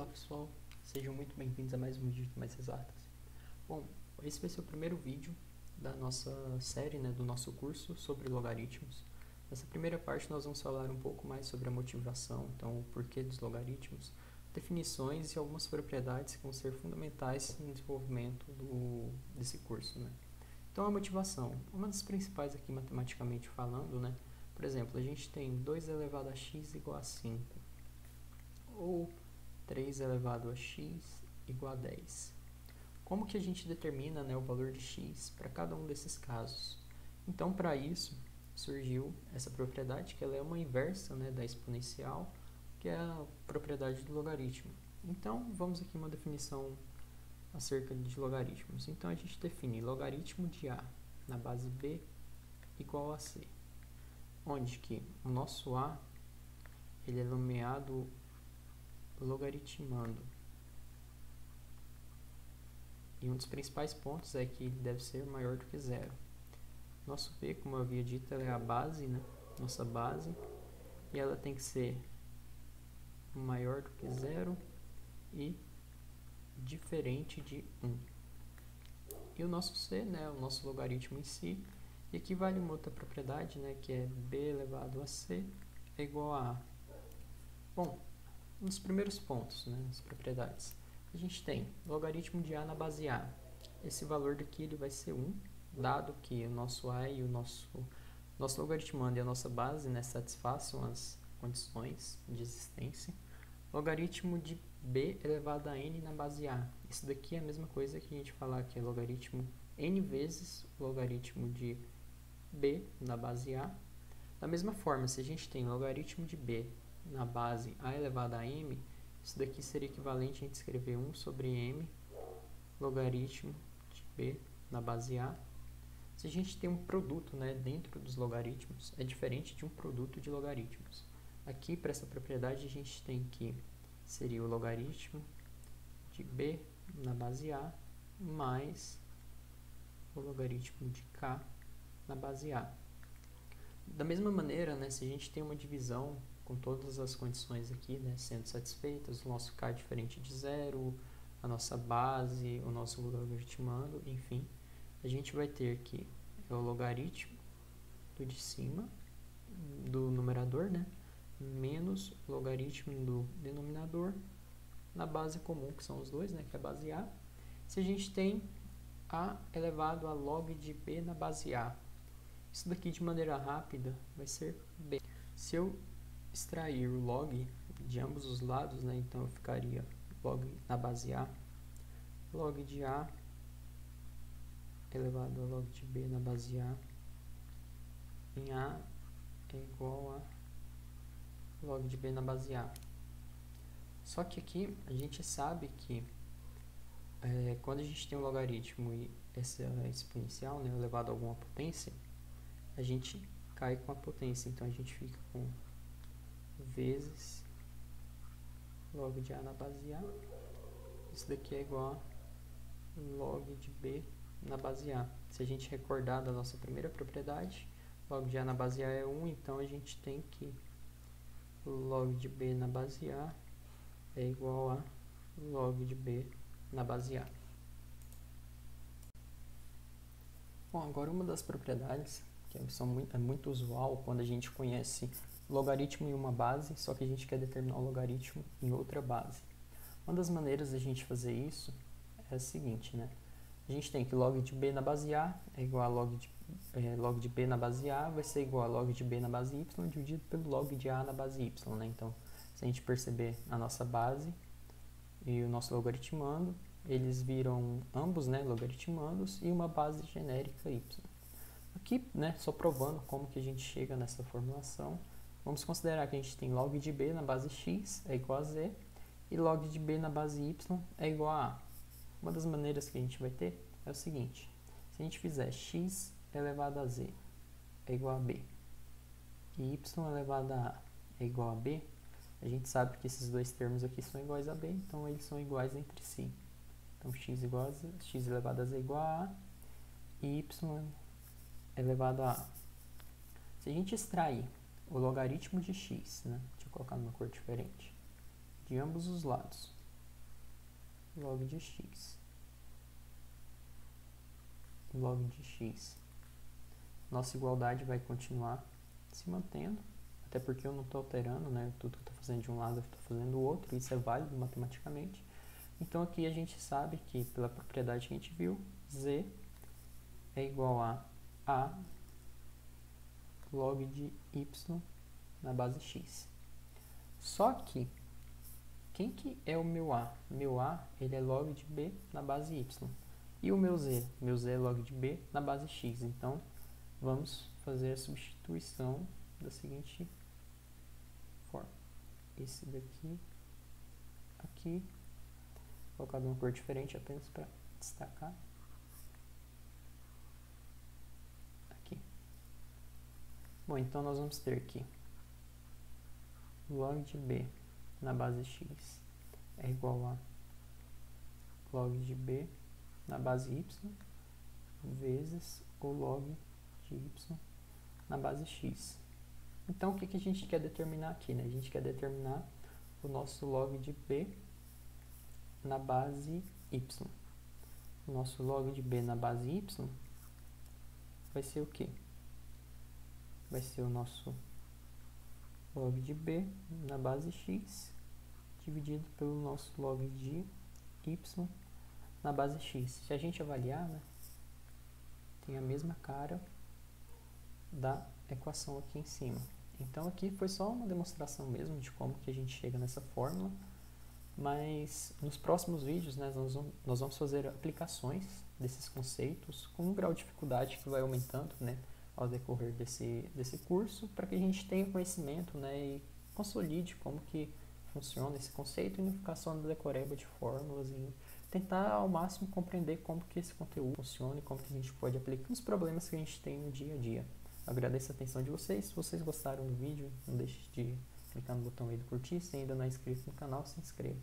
Olá pessoal, sejam muito bem-vindos a mais um vídeo de Mais Exatas. Bom, esse vai ser o primeiro vídeo da nossa série, do nosso curso sobre logaritmos. Nessa primeira parte nós vamos falar um pouco mais sobre a motivação, então o porquê dos logaritmos, definições e algumas propriedades que vão ser fundamentais no desenvolvimento desse curso. Então a motivação, uma das principais aqui matematicamente falando, por exemplo, a gente tem 2 elevado a x igual a 5, ou 3 elevado a x igual a 10. Como que a gente determina o valor de x para cada um desses casos? Então, para isso, surgiu essa propriedade, que ela é uma inversa da exponencial, que é a propriedade do logaritmo. Então, vamos aqui uma definição acerca de logaritmos. Então, a gente define logaritmo de a na base b igual a c, onde que o nosso a ele é nomeado logaritmando. E um dos principais pontos é que ele deve ser maior do que zero. Nosso b, como eu havia dito, ela é a base, nossa base, e ela tem que ser maior do que zero e diferente de 1. E o nosso c, o nosso logaritmo em si, equivale a uma outra propriedade, que é b elevado a c é igual a a. Bom, nos primeiros pontos, nas propriedades, a gente tem logaritmo de a na base a. Esse valor daqui ele vai ser 1, dado que o nosso a e o nosso logaritmando e a nossa base satisfaçam as condições de existência. Logaritmo de b elevado a n na base a. Isso daqui é a mesma coisa que a gente falar que é logaritmo n vezes o logaritmo de b na base a. Da mesma forma, se a gente tem logaritmo de b na base a elevado a m, isso daqui seria equivalente a gente escrever 1 sobre m logaritmo de b na base a. Se a gente tem um produto dentro dos logaritmos, é diferente de um produto de logaritmos. Aqui, para essa propriedade, a gente tem que seria o logaritmo de b na base a mais o logaritmo de k na base a. Da mesma maneira, se a gente tem uma divisão com todas as condições aqui sendo satisfeitas, o nosso k é diferente de zero, a nossa base, o nosso logaritmando, enfim, a gente vai ter que é o logaritmo do de cima, do numerador, menos o logaritmo do denominador na base comum, que são os dois, que é a base a. Se a gente tem a elevado a log de b na base a, isso daqui de maneira rápida vai ser b. Se eu extrair o log de ambos os lados, então eu ficaria log na base a, log de a elevado a log de b na base a em a é igual a log de b na base a. Só que aqui a gente sabe que quando a gente tem um logaritmo e essa exponencial, elevado a alguma potência, a gente cai com a potência, então a gente fica com vezes log de a na base a, isso daqui é igual a log de b na base a. Se a gente recordar da nossa primeira propriedade, log de a na base a é 1, então a gente tem que log de b na base a é igual a log de b na base a. Bom, agora uma das propriedades que é muito usual quando a gente conhece logaritmo em uma base, só que a gente quer determinar o logaritmo em outra base. Uma das maneiras de a gente fazer isso é a seguinte, A gente tem que log de b na base a é igual a log de b na base a vai ser igual a log de b na base y dividido pelo log de a na base y, Então, se a gente perceber a nossa base e o nosso logaritmando, eles viram ambos logaritmandos e uma base genérica y. Aqui, só provando como que a gente chega nessa formulação, vamos considerar que a gente tem log de b na base x é igual a z e log de b na base y é igual a a. Uma das maneiras que a gente vai ter é o seguinte: se a gente fizer x elevado a z é igual a b e y elevado a a é igual a b, a gente sabe que esses dois termos aqui são iguais a b, então eles são iguais entre si. Então x elevado a z é igual a a e y elevado a a. Se a gente extrair o logaritmo de x, deixa eu colocar numa cor diferente, de ambos os lados, log de x. Log de x. Nossa igualdade vai continuar se mantendo, até porque eu não estou alterando, né? Tudo que eu estou fazendo de um lado eu estou fazendo do outro, isso é válido matematicamente. Então aqui a gente sabe que, pela propriedade que a gente viu, z é igual a log de y na base x. Só que, quem que é o meu a? Meu a, ele é log de b na base y. E o meu z? Meu z é log de b na base x. Então, vamos fazer a substituição da seguinte forma. Esse daqui, aqui, vou colocar de uma cor diferente apenas para destacar. Aqui. Bom, então nós vamos ter aqui log de b na base x é igual a log de b na base y vezes o log de y na base x. Então, o que a gente quer determinar aqui, né? A gente quer determinar o nosso log de b na base y. O nosso log de b na base y vai ser o quê? Vai ser o nosso log de b na base x dividido pelo nosso log de y na base x. Se a gente avaliar, né, tem a mesma cara da equação aqui em cima. Então aqui foi só uma demonstração mesmo de como que a gente chega nessa fórmula, mas nos próximos vídeos, né, nós vamos fazer aplicações desses conceitos com um grau de dificuldade que vai aumentando, né, ao decorrer desse curso, para que a gente tenha conhecimento, né, e consolide como que funciona esse conceito e não ficar só no decoreba de fórmulas e tentar ao máximo compreender como que esse conteúdo funciona e como que a gente pode aplicar nos problemas que a gente tem no dia a dia. Agradeço a atenção de vocês. Se vocês gostaram do vídeo, não deixe de clicar no botão aí do curtir. Se ainda não é inscrito no canal, se inscreva.